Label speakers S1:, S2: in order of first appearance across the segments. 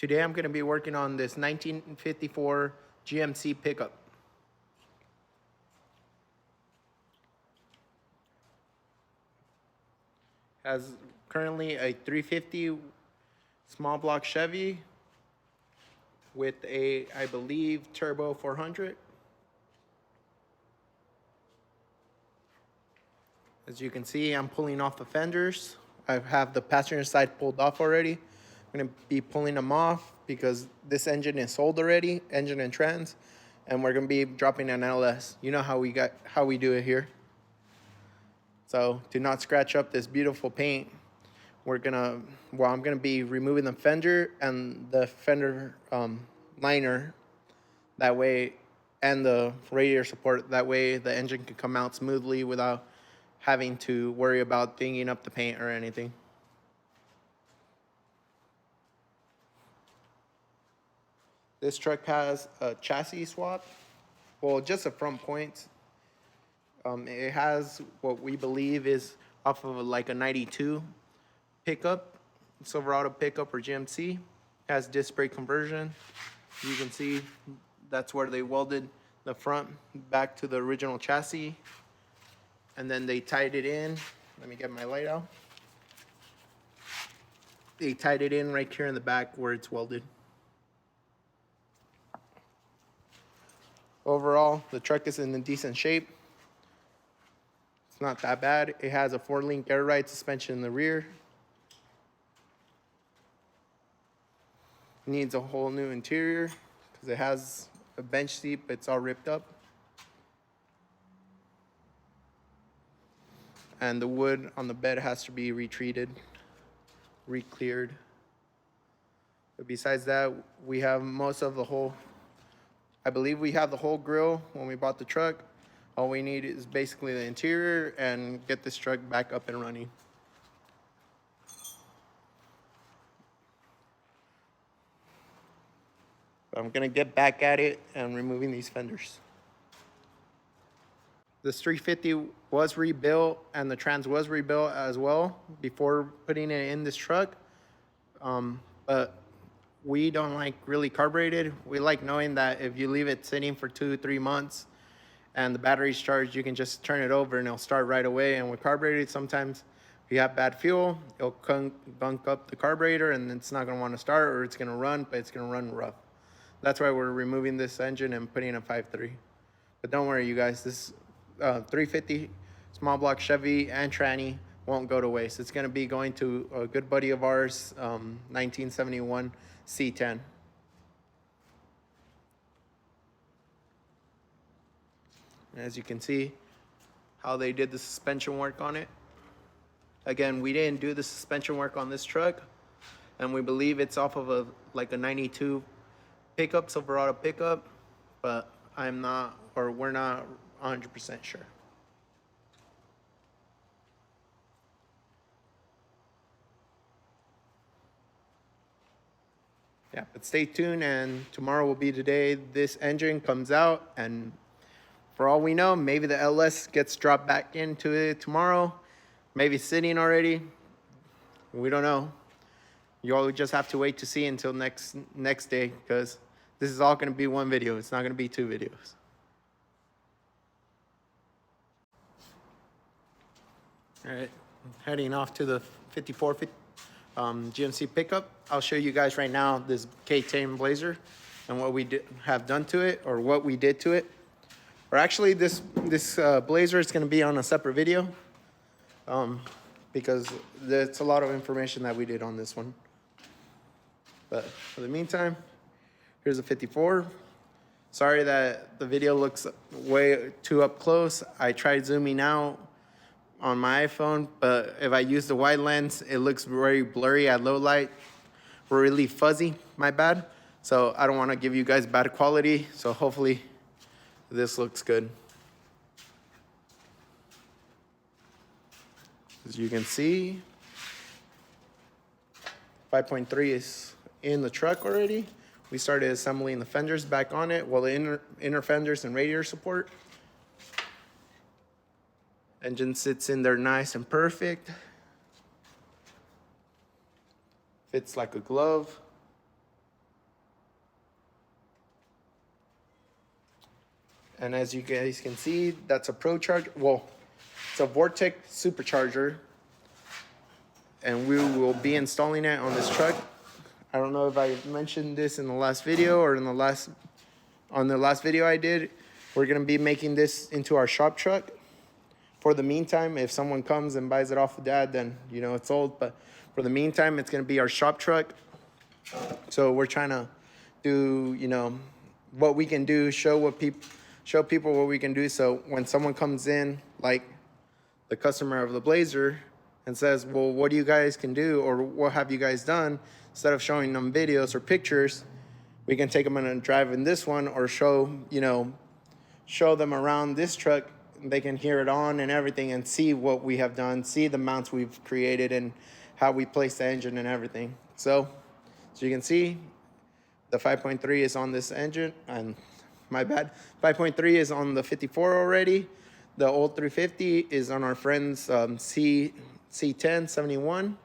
S1: Today I'm going to be working on this 1954 GMC Pickup. Has currently a 350 small block Chevy with a, I believe, turbo 400. As you can see, I'm pulling off the fenders. I have the passenger side pulled off already. I'm gonna be pulling them off because this engine is sold already, engine and trans, and we're gonna be dropping an LS. You know how we do it here. So to not scratch up this beautiful paint, I'm gonna be removing the fender and the fender liner that way, and the radiator support. That way the engine can come out smoothly without having to worry about dinging up the paint or anything. This truck has a chassis swap. Well, just the front points. It has what we believe is off of like a 92 pickup, Silverado pickup or GMC. It has disc brake conversion. You can see that's where they welded the front back to the original chassis. And then they tied it in. Let me get my light out. They tied it in right here in the back where it's welded. Overall, the truck is in decent shape. It's not that bad. It has a 4-link air ride suspension in the rear. It needs a whole new interior because it has a bench seat, but it's all ripped up. And the wood on the bed has to be retreated, re-cleared. But besides that, we have most of the whole, I believe we have the whole grill when we bought the truck. All we need is basically the interior and get this truck back up and running. I'm gonna get back at it and removing these fenders. This 350 was rebuilt and the trans was rebuilt as well before putting it in this truck. But we don't like really carbureted. We like knowing that if you leave it sitting for 2-3 months and the battery's charged, you can just turn it over and it'll start right away. And with carbureted, sometimes if you have bad fuel, it'll gunk up the carburetor and it's not gonna wanna start, or it's gonna run, but it's gonna run rough. That's why we're removing this engine and putting a 5.3. But don't worry, you guys, this 350 small block Chevy and tranny won't go to waste. It's gonna be going to a good buddy of ours, 1971 C10. As you can see how they did the suspension work on it. Again, we didn't do the suspension work on this truck, and we believe it's off of a 92 pickup, Silverado pickup, but we're not 100% sure. Yeah, but stay tuned, and tomorrow will be the day this engine comes out, and for all we know, maybe the LS gets dropped back into it tomorrow, maybe sitting already. We don't know. You all just have to wait to see until next day, because this is all going to be one video. It's not going to be 2 videos. All right, heading off to the 54 GMC Pickup. I'll show you guys right now this K10 Blazer and what we have done to it, or what we did to it. Or actually, this Blazer is going to be on a separate video because there's a lot of information that we did on this one. But for the meantime, here's a 54. Sorry that the video looks way too up close. I tried zooming out on my iPhone, but if I use the wide lens, it looks very blurry at low light, really fuzzy, my bad. So I don't want to give you guys bad quality, so hopefully this looks good. As you can see, 5.3 is in the truck already. We started assembling the fenders back on it, well, the inner fenders and radiator support. Engine sits in there nice and perfect. Fits like a glove. And as you guys can see, that's a Pro Charger. Well, it's a Vortec supercharger. And we will be installing it on this truck. I don't know if I mentioned this in the last video or on the last video I did. We're gonna be making this into our shop truck. For the meantime, if someone comes and buys it off of Dad, then you know it's old. But for the meantime, it's gonna be our shop truck. So we're trying to do, you know, what we can do, show people what we can do. So when someone comes in, like the customer of the Blazer, and says, well, what do you guys can do, or what have you guys done? Instead of showing them videos or pictures, we can take them on a drive in this one, or show them around this truck. They can hear it on and everything and see what we have done, see the mounts we've created and how we place the engine and everything. So you can see the 5.3 is on this engine, and my bad, 5.3 is on the 54 already. The old 350 is on our friend's C10 71.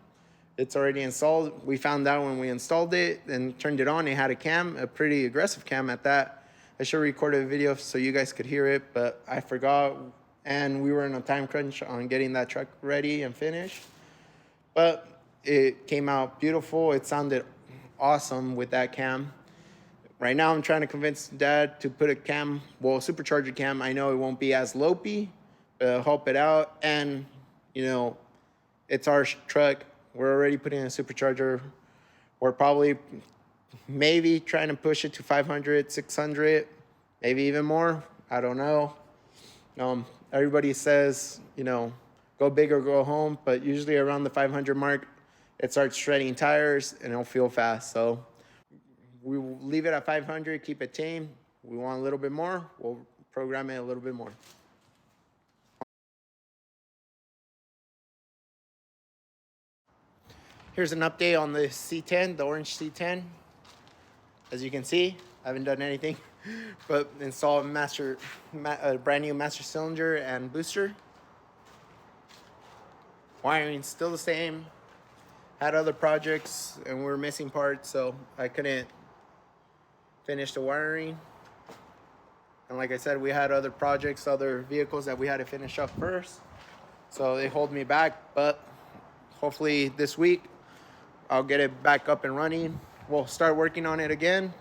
S1: It's already installed. We found out when we installed it and turned it on, it had a cam, a pretty aggressive cam at that. I should record a video so you guys could hear it, but I forgot, and we were in a time crunch on getting that truck ready and finished. But it came out beautiful. It sounded awesome with that cam. Right now I'm trying to convince Dad to put a cam, well, a supercharger cam. I know it won't be as lopey, but it'll help it out. And, you know, it's our truck. We're already putting in a supercharger. We're probably maybe trying to push it to 500, 600, maybe even more. I don't know. Everybody says, you know, go big or go home, but usually around the 500 mark, it starts shredding tires and it'll feel fast. So we will leave it at 500, keep it tame. We want a little bit more, we'll program it a little bit more. Here's an update on the C10, the orange C10. As you can see, I haven't done anything but install a brand new master cylinder and booster. Wiring's still the same. Had other projects and we were missing parts, so I couldn't finish the wiring. And like I said, we had other projects, other vehicles that we had to finish up first. So they hold me back, but hopefully this week I'll get it back up and running. We'll start working on it again,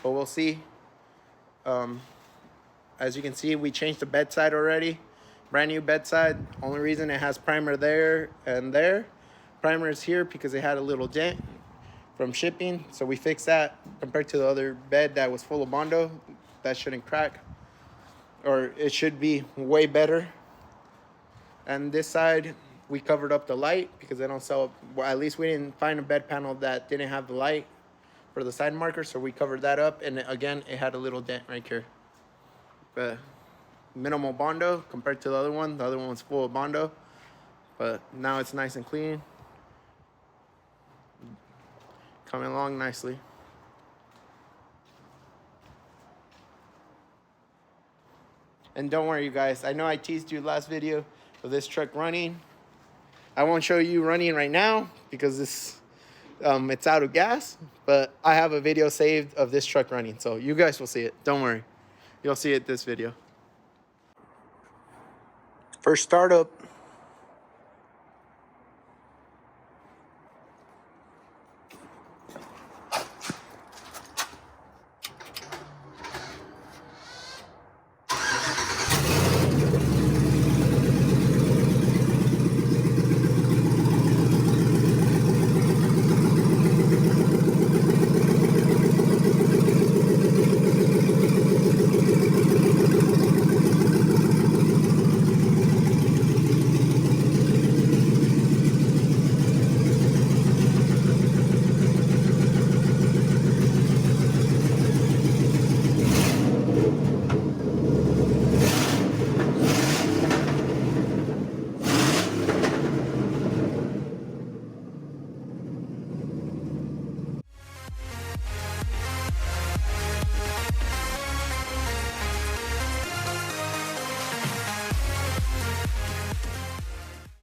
S1: but we'll see. As you can see, we changed the bedside already. Brand new bedside. Only reason it has primer there and there. Primer is here because it had a little dent from shipping, so we fixed that. Compared to the other bed that was full of Bondo, that shouldn't crack, or it should be way better. And this side, we covered up the light because they don't sell, well, at least we didn't find a bed panel that didn't have the light for the side marker, so we covered that up. And again, it had a little dent right here, but minimal Bondo compared to the other one. The other one was full of Bondo, but now it's nice and clean, coming along nicely. And don't worry, you guys, I know I teased you last video of this truck running. I won't show you running right now because this it's out of gas, but I have a video saved of this truck running, so you guys will see it. Don't worry, you'll see it this video. First startup.